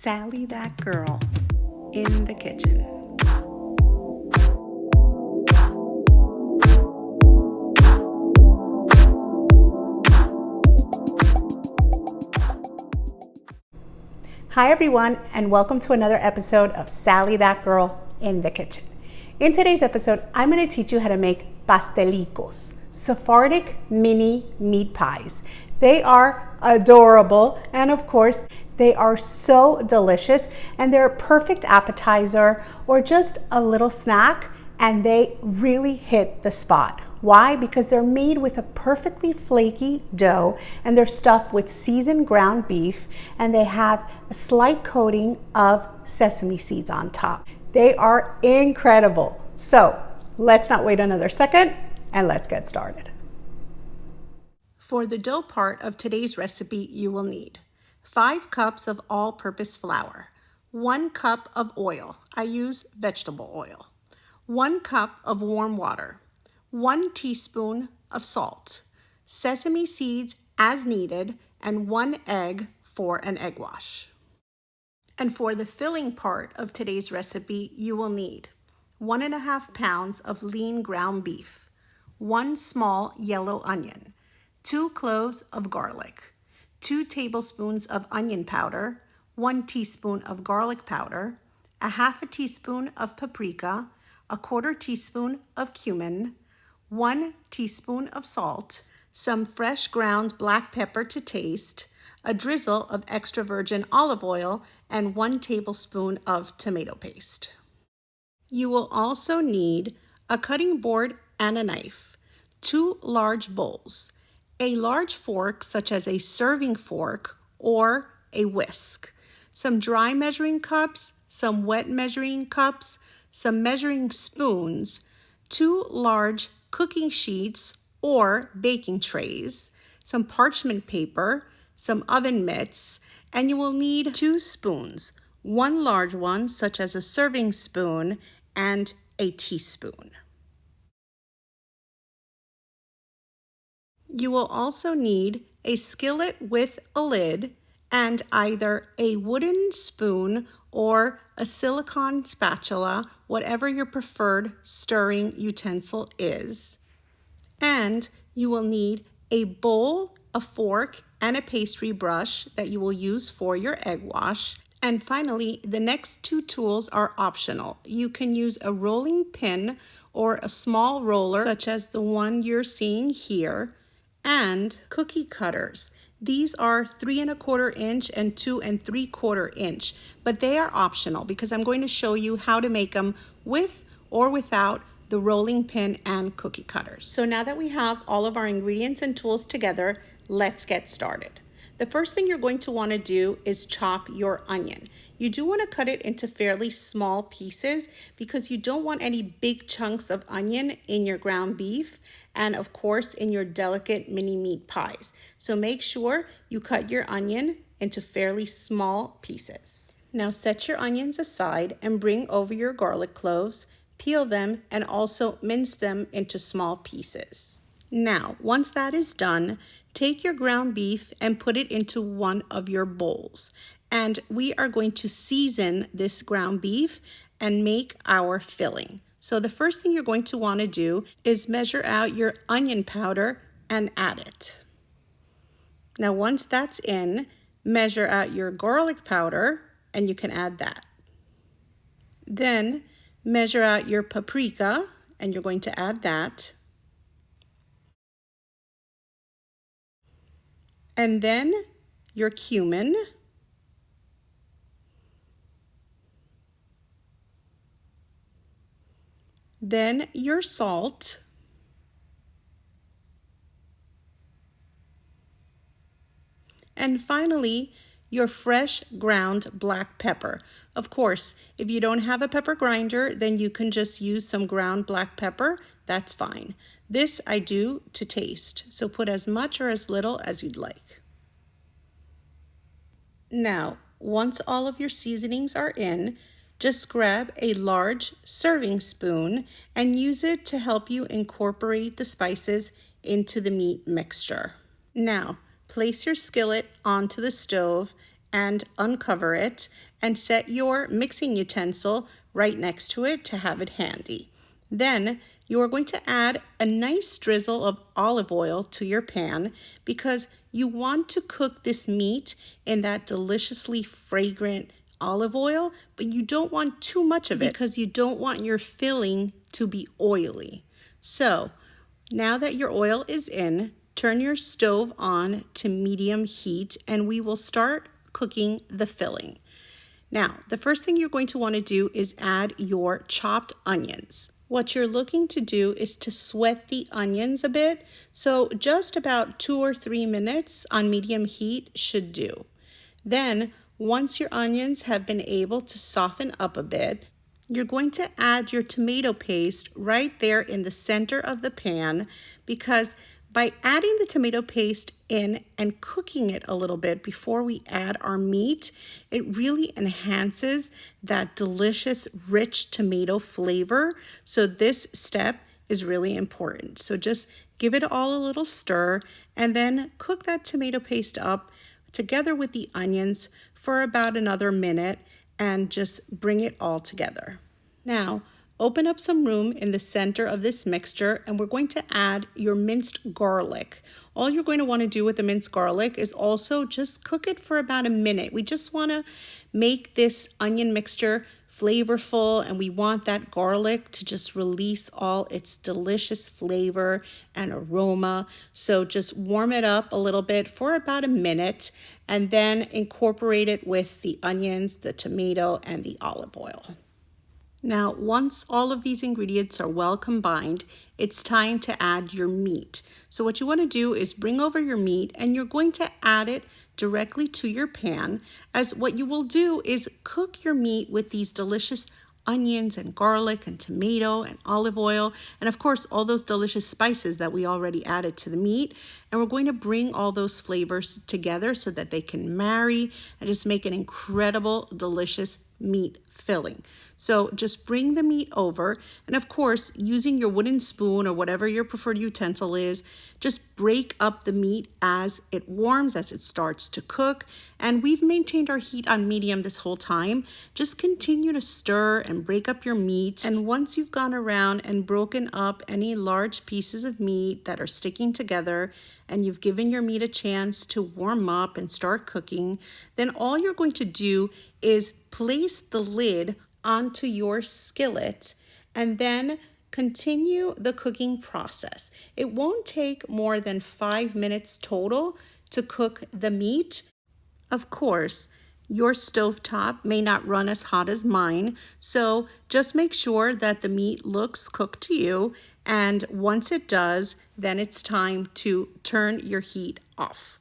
Sally that girl in the kitchen. Hi everyone, and welcome to another episode of Sally that girl in the kitchen. In today's episode, I'm going to teach you how to make Pastelicos, Sephardic Mini Meat Pies. They are adorable, and of course, they are so delicious, and they're a perfect appetizer or just a little snack, and they really hit the spot. Why? Because they're made with a perfectly flaky dough, and they're stuffed with seasoned ground beef, and they have a slight coating of sesame seeds on top. They are incredible. So let's not wait another second, and let's get started. For the dough part of today's recipe, you will need 5 cups of all-purpose flour, 1 cup of oil, I use vegetable oil, 1 cup of warm water, 1 teaspoon of salt, sesame seeds as needed, and 1 egg for an egg wash. And for the filling part of today's recipe, you will need 1.5 pounds of lean ground beef, 1 small yellow onion, 2 cloves of garlic, 2 tablespoons of onion powder, 1 teaspoon of garlic powder, 1/2 teaspoon of paprika, 1/4 teaspoon of cumin, 1 teaspoon of salt, some fresh ground black pepper to taste, a drizzle of extra virgin olive oil, and 1 tablespoon of tomato paste. You will also need a cutting board and a knife, 2 large bowls, a large fork such as a serving fork or a whisk, some dry measuring cups, some wet measuring cups, some measuring spoons, 2 large cooking sheets or baking trays, some parchment paper, some oven mitts, and you will need 2 spoons, 1 large one such as a serving spoon and a teaspoon. You will also need a skillet with a lid and either a wooden spoon or a silicone spatula, whatever your preferred stirring utensil is. And you will need a bowl, a fork, and a pastry brush that you will use for your egg wash. And finally, the next 2 tools are optional. You can use a rolling pin or a small roller, such as the one you're seeing here, and cookie cutters. These are 3¼ inch and 2 3/4 inch, but they are optional because I'm going to show you how to make them with or without the rolling pin and cookie cutters. So now that we have all of our ingredients and tools together, let's get started. The first thing you're going to want to do is chop your onion. You do want to cut it into fairly small pieces because you don't want any big chunks of onion in your ground beef and of course in your delicate mini meat pies. So make sure you cut your onion into fairly small pieces. Now set your onions aside and bring over your garlic cloves, peel them, and also mince them into small pieces. Now, once that is done, take your ground beef and put it into one of your bowls. And we are going to season this ground beef and make our filling. So the first thing you're going to want to do is measure out your onion powder and add it. Now, once that's in, measure out your garlic powder and you can add that. Then measure out your paprika and you're going to add that. And then your cumin. Then your salt. And finally, your fresh ground black pepper. Of course, if you don't have a pepper grinder, then you can just use some ground black pepper. That's fine. This I do to taste, so put as much or as little as you'd like. Now, once all of your seasonings are in, just grab a large serving spoon and use it to help you incorporate the spices into the meat mixture. Now, place your skillet onto the stove and uncover it and set your mixing utensil right next to it to have it handy. Then you are going to add a nice drizzle of olive oil to your pan because you want to cook this meat in that deliciously fragrant olive oil, but you don't want too much of it because you don't want your filling to be oily. So now that your oil is in, turn your stove on to medium heat and we will start cooking the filling. Now, the first thing you're going to want to do is add your chopped onions. What you're looking to do is to sweat the onions a bit, so just about 2 or 3 minutes on medium heat should do. Then, once your onions have been able to soften up a bit, you're going to add your tomato paste right there in the center of the pan because by adding the tomato paste in and cooking it a little bit before we add our meat, it really enhances that delicious, rich tomato flavor. So this step is really important. So just give it all a little stir and then cook that tomato paste up together with the onions for about another minute and just bring it all together. Now, open up some room in the center of this mixture and we're going to add your minced garlic. All you're going to want to do with the minced garlic is also just cook it for about a minute. We just want to make this onion mixture flavorful and we want that garlic to just release all its delicious flavor and aroma. So just warm it up a little bit for about a minute and then incorporate it with the onions, the tomato, and the olive oil. Now, once all of these ingredients are well combined, it's time to add your meat. So what you want to do is bring over your meat and you're going to add it directly to your pan, as what you will do is cook your meat with these delicious onions and garlic and tomato and olive oil and of course all those delicious spices that we already added to the meat, and we're going to bring all those flavors together so that they can marry and just make an incredible delicious meat filling. So just bring the meat over and of course using your wooden spoon or whatever your preferred utensil is, just break up the meat as it warms, as it starts to cook. And we've maintained our heat on medium this whole time. Just continue to stir and break up your meat, and once you've gone around and broken up any large pieces of meat that are sticking together and you've given your meat a chance to warm up and start cooking, then all you're going to do is place the lid onto your skillet and then continue the cooking process. It won't take more than 5 minutes total to cook the meat. Of course, your stovetop may not run as hot as mine, so just make sure that the meat looks cooked to you, and once it does, then it's time to turn your heat off.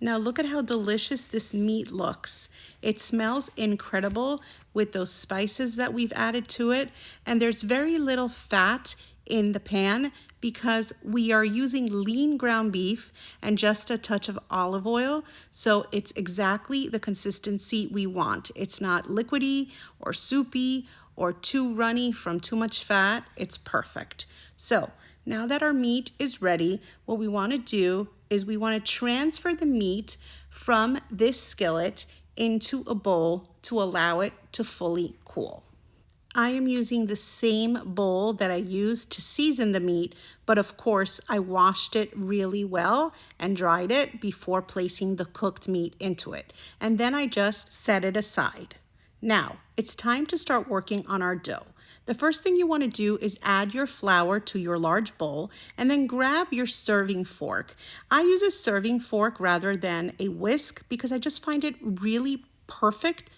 Now look at how delicious this meat looks. It smells incredible with those spices that we've added to it, and there's very little fat in the pan because we are using lean ground beef and just a touch of olive oil, so it's exactly the consistency we want. It's not liquidy or soupy or too runny from too much fat. It's perfect. So now that our meat is ready, what we want to do is we want to transfer the meat from this skillet into a bowl to allow it to fully cool. I am using the same bowl that I used to season the meat, but of course I washed it really well and dried it before placing the cooked meat into it. And then I just set it aside. Now, it's time to start working on our dough. The first thing you want to do is add your flour to your large bowl and then grab your serving fork. I use a serving fork rather than a whisk because I just find it really perfect,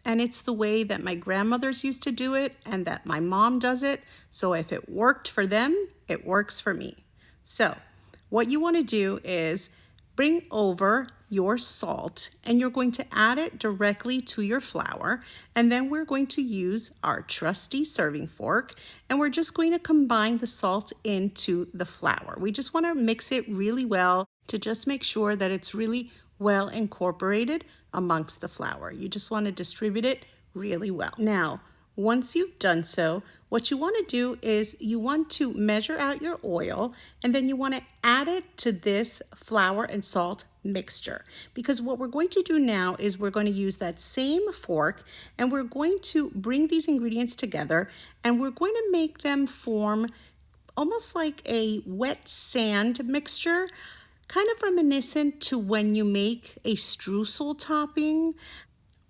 and it's the way that my grandmothers used to do it and that my mom does it. So if it worked for them, it works for me. So what you want to do is bring over your salt and you're going to add it directly to your flour, and then we're going to use our trusty serving fork and we're just going to combine the salt into the flour. We just want to mix it really well to just make sure that it's really well incorporated amongst the flour. You just want to distribute it really well. Now, once you've done so, what you want to do is you want to measure out your oil and then you want to add it to this flour and salt mixture, because what we're going to do now is we're going to use that same fork and we're going to bring these ingredients together and we're going to make them form almost like a wet sand mixture, kind of reminiscent to when you make a streusel topping,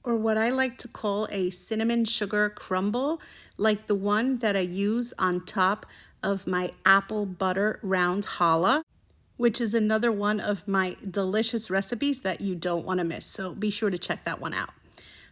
or what I like to call a cinnamon sugar crumble, like the one that I use on top of my apple butter round challah, which is another one of my delicious recipes that you don't want to miss. So be sure to check that one out.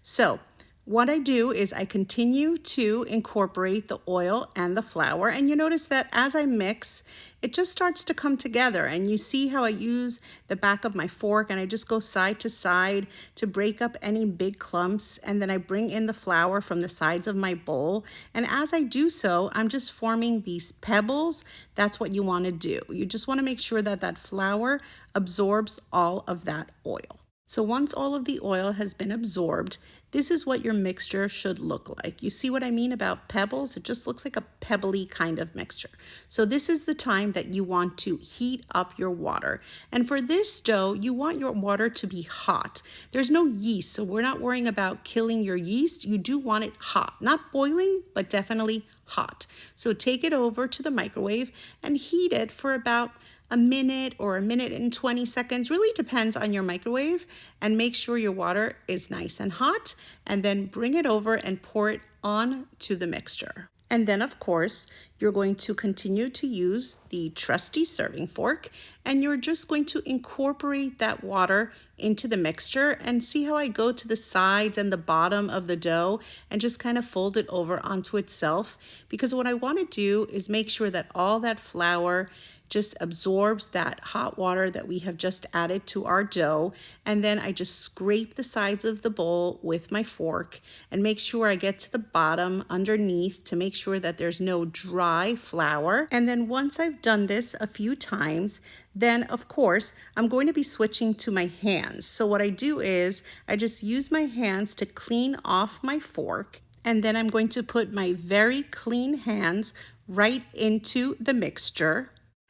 So what I do is I continue to incorporate the oil and the flour, and you notice that as I mix, it just starts to come together, and you see how I use the back of my fork and I just go side to side to break up any big clumps, and then I bring in the flour from the sides of my bowl, and as I do so, I'm just forming these pebbles. That's what you want to do. You just want to make sure that that flour absorbs all of that oil. So once all of the oil has been absorbed, this is what your mixture should look like. You see what I mean about pebbles? It just looks like a pebbly kind of mixture. So this is the time that you want to heat up your water. And for this dough, you want your water to be hot. There's no yeast, so we're not worrying about killing your yeast. You do want it hot, not boiling, but definitely hot. So take it over to the microwave and heat it for about a minute or a minute and 20 seconds, really depends on your microwave, and make sure your water is nice and hot, and then bring it over and pour it on to the mixture. And then of course, you're going to continue to use the trusty serving fork, and you're just going to incorporate that water into the mixture, and see how I go to the sides and the bottom of the dough and just kind of fold it over onto itself, because what I want to do is make sure that all that flour just absorbs that hot water that we have just added to our dough. And then I just scrape the sides of the bowl with my fork and make sure I get to the bottom underneath to make sure that there's no dry flour. And then once I've done this a few times, then of course I'm going to be switching to my hands. So what I do is I just use my hands to clean off my fork, and then I'm going to put my very clean hands right into the mixture.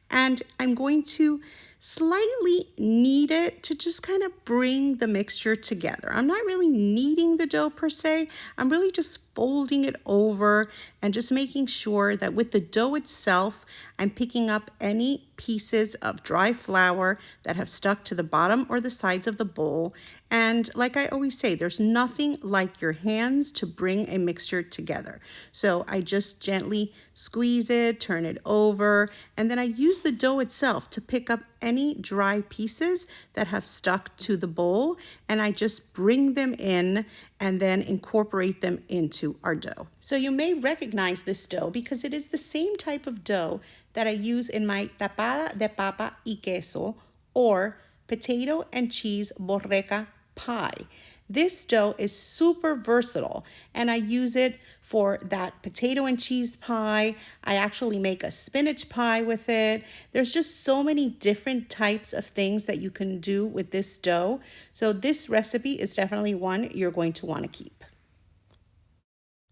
And I'm going to slightly knead it to just kind of bring the mixture together. I'm not really kneading the dough per se. I'm really just folding it over and just making sure that with the dough itself, I'm picking up any pieces of dry flour that have stuck to the bottom or the sides of the bowl. And like I always say, there's nothing like your hands to bring a mixture together. So I just gently squeeze it, turn it over, and then I use the dough itself to pick up any dry pieces that have stuck to the bowl, and I just bring them in and then incorporate them into our dough. So you may recognize this dough because it is the same type of dough that I use in my tapada de papa y queso, or potato and cheese borreca pie. This dough is super versatile, and I use it for that potato and cheese pie. I actually make a spinach pie with it. There's just so many different types of things that you can do with this dough. So this recipe is definitely one you're going to want to keep.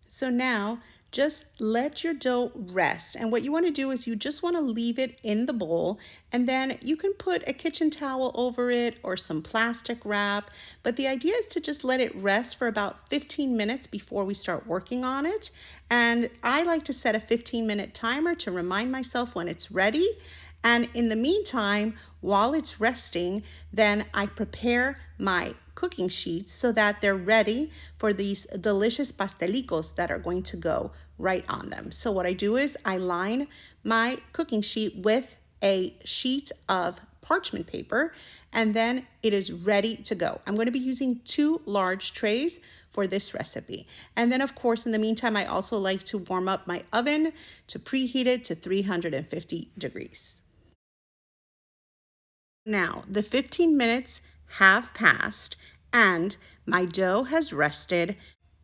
So now, just let your dough rest, and what you want to do is you just want to leave it in the bowl, and then you can put a kitchen towel over it or some plastic wrap, but the idea is to just let it rest for about 15 minutes before we start working on it. And I like to set a 15-minute timer to remind myself when it's ready. And in the meantime, while it's resting, then I prepare my cooking sheets so that they're ready for these delicious pastelicos that are going to go right on them. So what I do is I line my cooking sheet with a sheet of parchment paper, and then it is ready to go. I'm going to be using 2 large trays for this recipe. And then of course, in the meantime, I also like to warm up my oven to preheat it to 350 degrees. Now, the 15 minutes have passed and my dough has rested,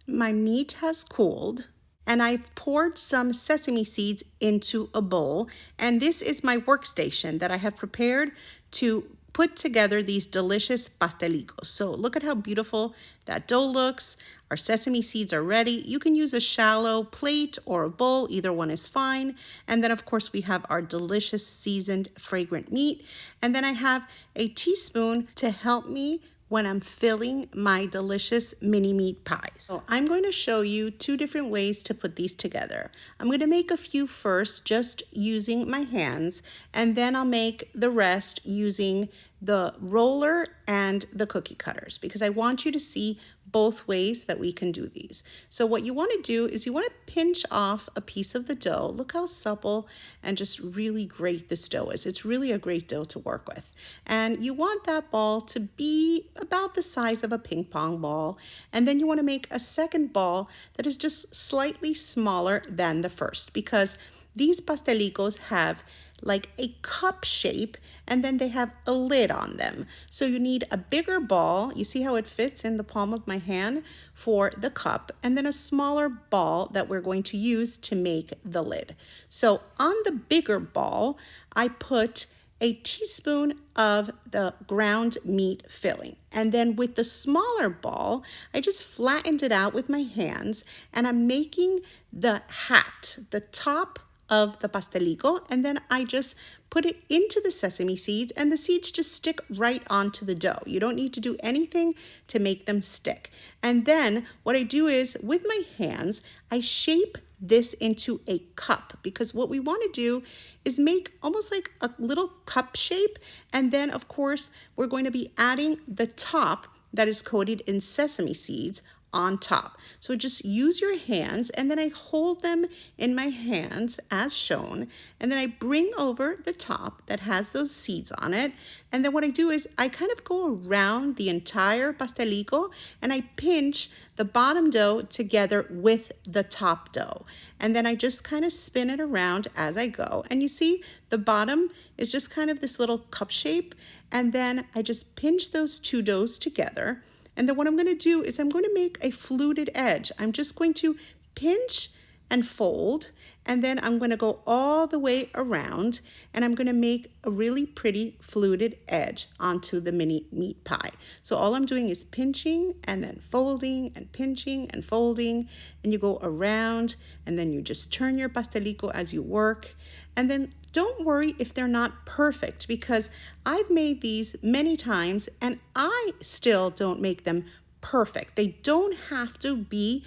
my meat has cooled, and I've poured some sesame seeds into a bowl. And this is my workstation that I have prepared to put together these delicious pastelicos. So look at how beautiful that dough looks. Our sesame seeds are ready. You can use a shallow plate or a bowl, either one is fine. And then of course we have our delicious seasoned fragrant meat. And then I have a teaspoon to help me when I'm filling my delicious mini meat pies. So I'm going to show you two different ways to put these together. I'm going to make a few first just using my hands, and then I'll make the rest using the roller and the cookie cutters, because I want you to see both ways that we can do these. So what you want to do is you want to pinch off a piece of the dough. Look how supple and just really great this dough is. It's really a great dough to work with. And you want that ball to be about the size of a ping pong ball. And then you want to make a second ball that is just slightly smaller than the first, because these pastelicos have like a cup shape, and then they have a lid on them. So you need a bigger ball. You see how it fits in the palm of my hand for the cup, and then a smaller ball that we're going to use to make the lid. So on the bigger ball, I put a teaspoon of the ground meat filling. And then with the smaller ball, I just flattened it out with my hands, and I'm making the hat, the top of the pastelico, and then I just put it into the sesame seeds, and the seeds just stick right onto the dough. You don't need to do anything to make them stick. And then what I do is with my hands, I shape this into a cup, because what we want to do is make almost like a little cup shape. And then of course, we're going to be adding the top that is coated in sesame seeds on top. So just use your hands, and then I hold them in my hands as shown, and then I bring over the top that has those seeds on it. And then what I do is I kind of go around the entire pastelico, and I pinch the bottom dough together with the top dough. And then I just kind of spin it around as I go. And you see the bottom is just kind of this little cup shape. And then I just pinch those two doughs together. And then what I'm going to do is I'm going to make a fluted edge. I'm just going to pinch and fold, and then I'm going to go all the way around, and I'm going to make a really pretty fluted edge onto the mini meat pie. So all I'm doing is pinching and then folding and pinching and folding, and you go around, and then you just turn your pastelico as you work. And then don't worry if they're not perfect, because I've made these many times and I still don't make them perfect. They don't have to be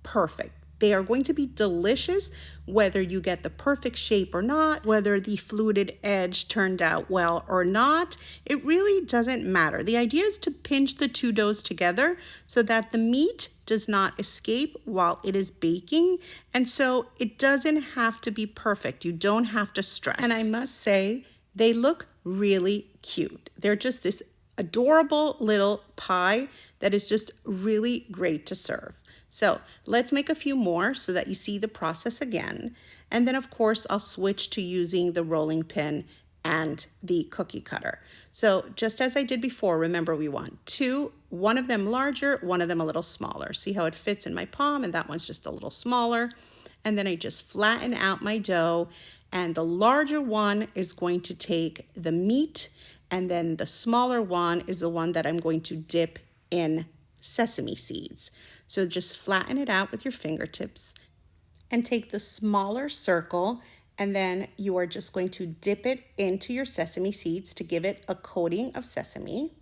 perfect. They are going to be delicious whether you get the perfect shape or not, whether the fluted edge turned out well or not. It really doesn't matter. The idea is to pinch the two doughs together so that the meat does not escape while it is baking. And so it doesn't have to be perfect. You don't have to stress. And I must say, they look really cute. They're just this adorable little pie that is just really great to serve. So let's make a few more so that you see the process again. And then of course, I'll switch to using the rolling pin and the cookie cutter. So just as I did before, remember we want two, one of them larger, one of them a little smaller. See how it fits in my palm, and that one's just a little smaller. And then I just flatten out my dough, and the larger one is going to take the meat, and then the smaller one is the one that I'm going to dip in sesame seeds. So just flatten it out with your fingertips and take the smaller circle, and then you are just going to dip it into your sesame seeds to give it a coating of sesame.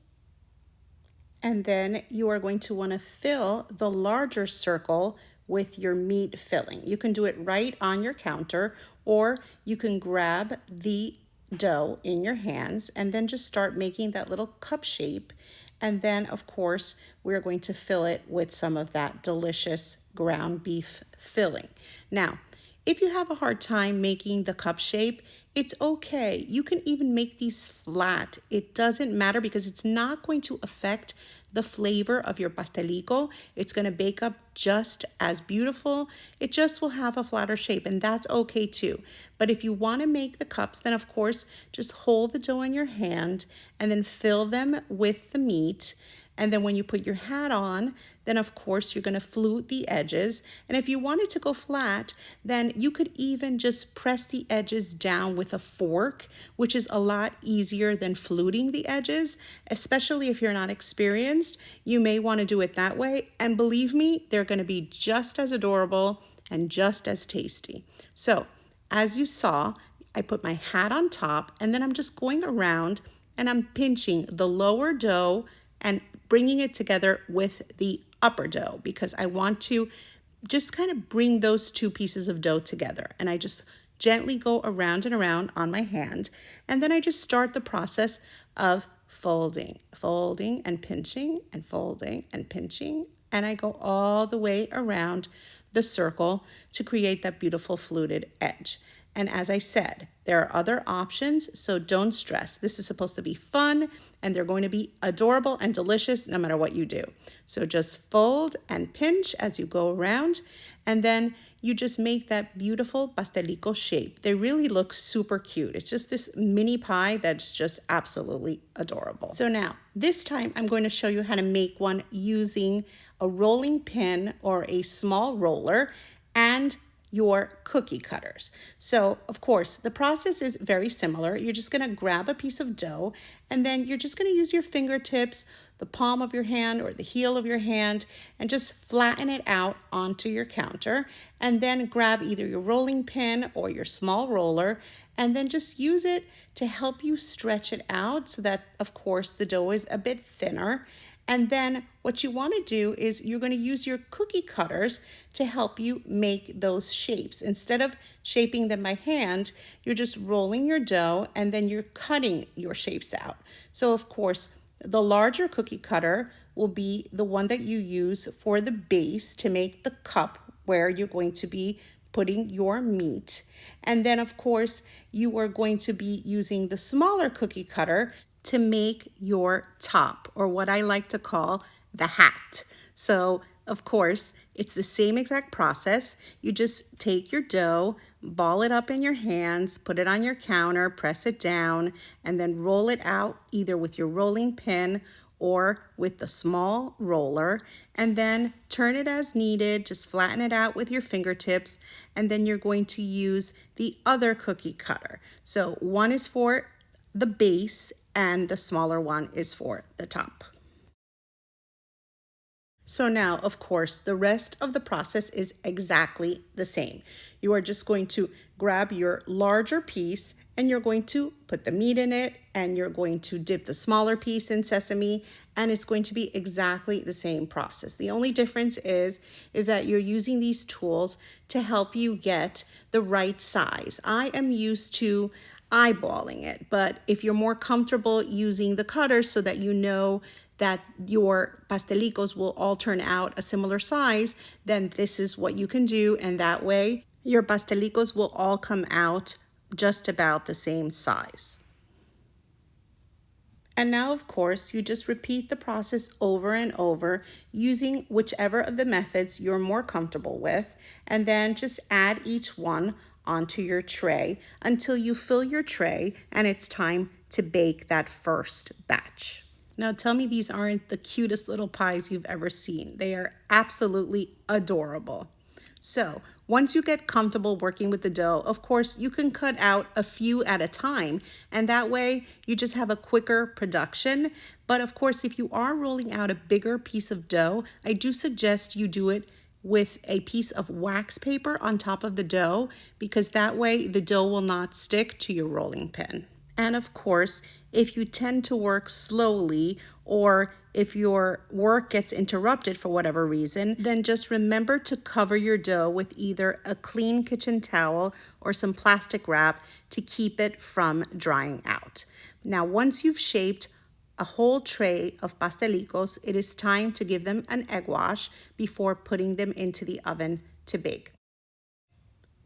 And then you are going to want to fill the larger circle with your meat filling. You can do it right on your counter, or you can grab the dough in your hands and then just start making that little cup shape. And then, of course, we're going to fill it with some of that delicious ground beef filling. Now, if you have a hard time making the cup shape, it's okay. You can even make these flat. It doesn't matter, because it's not going to affect the flavor of your pastelico. It's going to bake up just as beautiful. It just will have a flatter shape, and that's okay too. But if you want to make the cups, then of course, just hold the dough in your hand and then fill them with the meat. And then when you put your hat on, then of course you're going to flute the edges. And if you wanted to go flat, then you could even just press the edges down with a fork, which is a lot easier than fluting the edges, especially if you're not experienced. You may want to do it that way. And believe me, they're going to be just as adorable and just as tasty. So as you saw, I put my hat on top, and then I'm just going around and I'm pinching the lower dough and bringing it together with the upper dough, because I want to just kind of bring those two pieces of dough together. And I just gently go around and around on my hand. And then I just start the process of folding and pinching and folding and pinching. And I go all the way around the circle to create that beautiful fluted edge. And as I said, there are other options, so don't stress. This is supposed to be fun, and they're going to be adorable and delicious no matter what you do. So just fold and pinch as you go around, and then you just make that beautiful pastelico shape. They really look super cute. It's just this mini pie that's just absolutely adorable. So now, this time I'm going to show you how to make one using a rolling pin or a small roller and your cookie cutters. So of course, the process is very similar. You're just gonna grab a piece of dough, and then you're just gonna use your fingertips, the palm of your hand or the heel of your hand, and just flatten it out onto your counter, and then grab either your rolling pin or your small roller, and then just use it to help you stretch it out so that, of course, the dough is a bit thinner. And then what you want to do is you're going to use your cookie cutters to help you make those shapes. Instead of shaping them by hand, you're just rolling your dough and then you're cutting your shapes out. So of course, the larger cookie cutter will be the one that you use for the base to make the cup where you're going to be putting your meat. And then of course, you are going to be using the smaller cookie cutter to make your top, or what I like to call the hat. So of course, it's the same exact process. You just take your dough, ball it up in your hands, put it on your counter, press it down, and then roll it out either with your rolling pin or with the small roller, and then turn it as needed. Just flatten it out with your fingertips, and then you're going to use the other cookie cutter. So one is for the base and the smaller one is for the top. So now, of course, the rest of the process is exactly the same. You are just going to grab your larger piece and you're going to put the meat in it, and you're going to dip the smaller piece in sesame, and it's going to be exactly the same process. The only difference is that you're using these tools to help you get the right size. I am used to eyeballing it, but if you're more comfortable using the cutters so that you know that your pastelicos will all turn out a similar size, then this is what you can do, and that way your pastelicos will all come out just about the same size. And now, of course, you just repeat the process over and over using whichever of the methods you're more comfortable with, and then just add each one onto your tray until you fill your tray and it's time to bake that first batch. Now tell me these aren't the cutest little pies you've ever seen. They are absolutely adorable. So once you get comfortable working with the dough, of course, you can cut out a few at a time, and that way you just have a quicker production. But of course, if you are rolling out a bigger piece of dough, I do suggest you do it with a piece of wax paper on top of the dough, because that way the dough will not stick to your rolling pin. And of course, if you tend to work slowly, or if your work gets interrupted for whatever reason, then just remember to cover your dough with either a clean kitchen towel or some plastic wrap to keep it from drying out. Now, once you've shaped a whole tray of pastelicos, it is time to give them an egg wash before putting them into the oven to bake.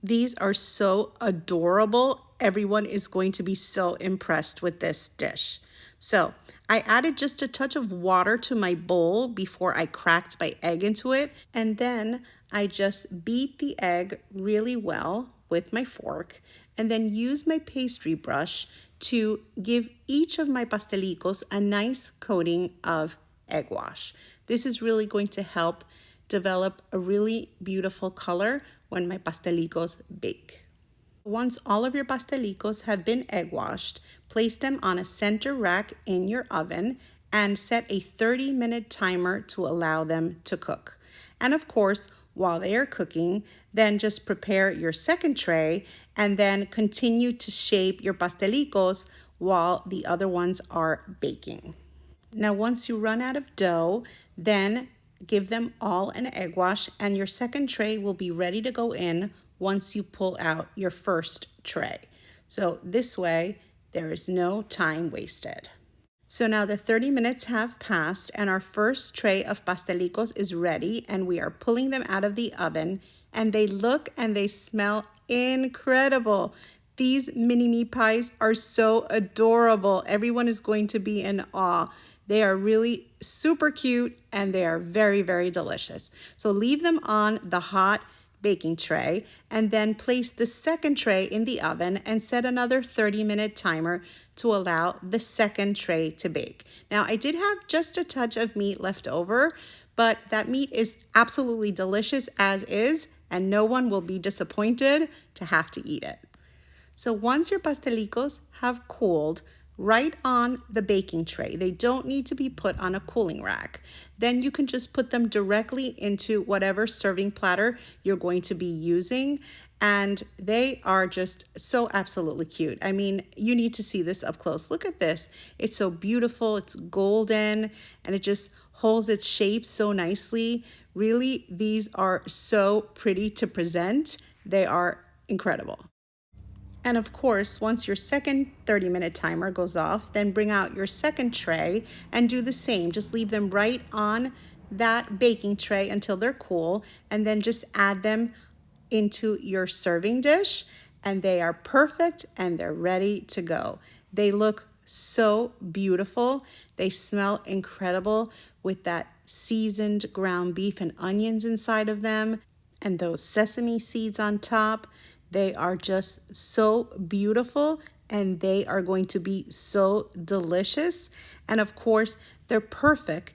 These are so adorable. Everyone is going to be so impressed with this dish. So I added just a touch of water to my bowl before I cracked my egg into it. And then I just beat the egg really well with my fork, and then use my pastry brush to give each of my pastelicos a nice coating of egg wash. This is really going to help develop a really beautiful color when my pastelicos bake. Once all of your pastelicos have been egg washed, place them on a center rack in your oven and set a 30-minute timer to allow them to cook. And of course, while they are cooking, then just prepare your second tray and then continue to shape your pastelicos while the other ones are baking. Now, once you run out of dough, then give them all an egg wash and your second tray will be ready to go in once you pull out your first tray. So this way, there is no time wasted. So now the 30 minutes have passed and our first tray of pastelicos is ready and we are pulling them out of the oven and they look and they smell incredible. These mini meat pies are so adorable. Everyone is going to be in awe. They are really super cute and they are very, very delicious. So leave them on the hot baking tray and then place the second tray in the oven and set another 30-minute timer to allow the second tray to bake. Now, I did have just a touch of meat left over, but that meat is absolutely delicious as is, and no one will be disappointed to have to eat it. So once your pastelicos have cooled, right on the baking tray. They don't need to be put on a cooling rack. Then you can just put them directly into whatever serving platter you're going to be using. And they are just so absolutely cute. I mean, you need to see this up close. Look at this. It's so beautiful. It's golden and it just holds its shape so nicely. Really, these are so pretty to present. They are incredible. And of course, once your second 30-minute timer goes off, then bring out your second tray and do the same. Just leave them right on that baking tray until they're cool, and then just add them into your serving dish, and they are perfect and they're ready to go. They look so beautiful. They smell incredible with that seasoned ground beef and onions inside of them, and those sesame seeds on top. They are just so beautiful and they are going to be so delicious. And of course, they're perfect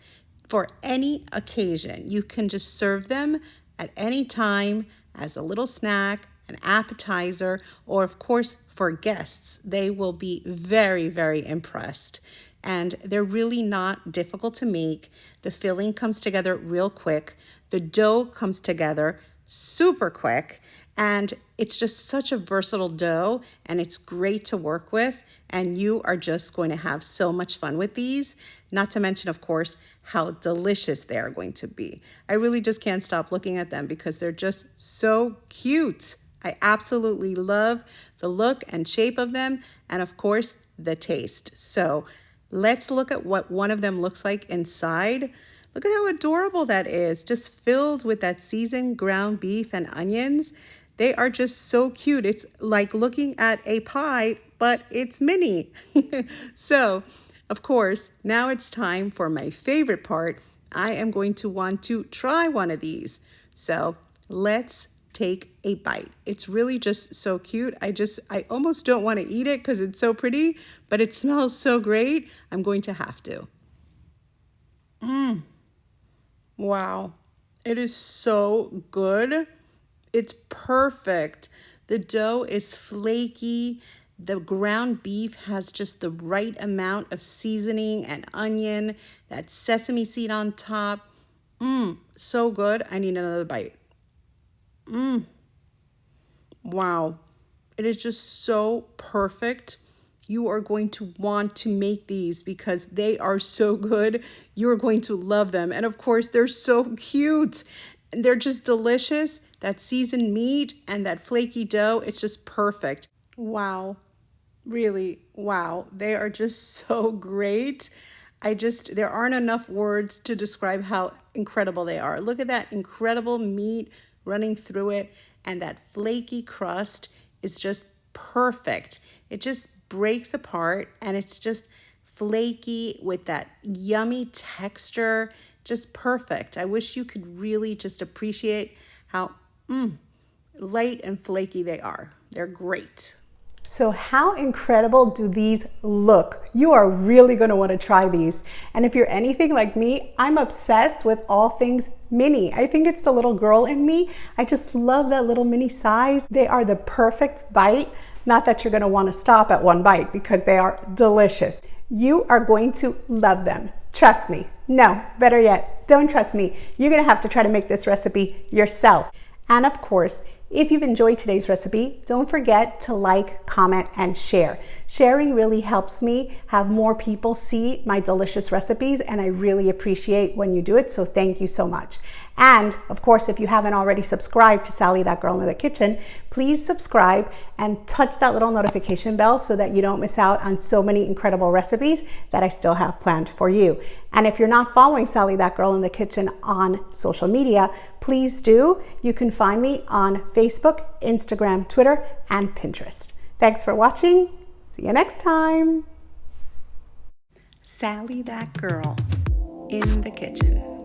for any occasion. You can just serve them at any time as a little snack, an appetizer, or of course for guests. They will be very, very impressed. And they're really not difficult to make. The filling comes together real quick. The dough comes together super quick. And it's just such a versatile dough and it's great to work with. And you are just going to have so much fun with these. Not to mention, of course, how delicious they are going to be. I really just can't stop looking at them because they're just so cute. I absolutely love the look and shape of them. And of course, the taste. So let's look at what one of them looks like inside. Look at how adorable that is. Just filled with that seasoned ground beef and onions. They are just so cute. It's like looking at a pie, but it's mini. So, of course, now it's time for my favorite part. I am going to want to try one of these. So let's take a bite. It's really just so cute. I almost don't want to eat it because it's so pretty, but it smells so great. I'm going to have to. Wow. It is so good. It's perfect. The dough is flaky. The ground beef has just the right amount of seasoning and onion, that sesame seed on top. So good. I need another bite. Wow. It is just so perfect. You are going to want to make these because they are so good. You are going to love them. And of course, they're so cute. They're just delicious. That seasoned meat and that flaky dough, it's just perfect. Wow. Really, wow. They are just so great. There aren't enough words to describe how incredible they are. Look at that incredible meat running through it, and that flaky crust is just perfect. It just breaks apart and it's just flaky with that yummy texture. Just perfect. I wish you could really just appreciate how light and flaky they are. They're great. So how incredible do these look? You are really going to want to try these. And if you're anything like me, I'm obsessed with all things mini. I think it's the little girl in me. I just love that little mini size. They are the perfect bite. Not that you're going to want to stop at one bite because they are delicious. You are going to love them. Trust me. No, better yet, don't trust me. You're going to have to try to make this recipe yourself. And of course, if you've enjoyed today's recipe, don't forget to like, comment, and share. Sharing really helps me have more people see my delicious recipes, and I really appreciate when you do it, so thank you so much. And of course, if you haven't already subscribed to Sally, That Girl in the Kitchen, please subscribe and touch that little notification bell so that you don't miss out on so many incredible recipes that I still have planned for you. And if you're not following Sally, That Girl in the Kitchen on social media, please do. You can find me on Facebook, Instagram, Twitter, and Pinterest. Thanks for watching. See you next time. Sally, That Girl in the Kitchen.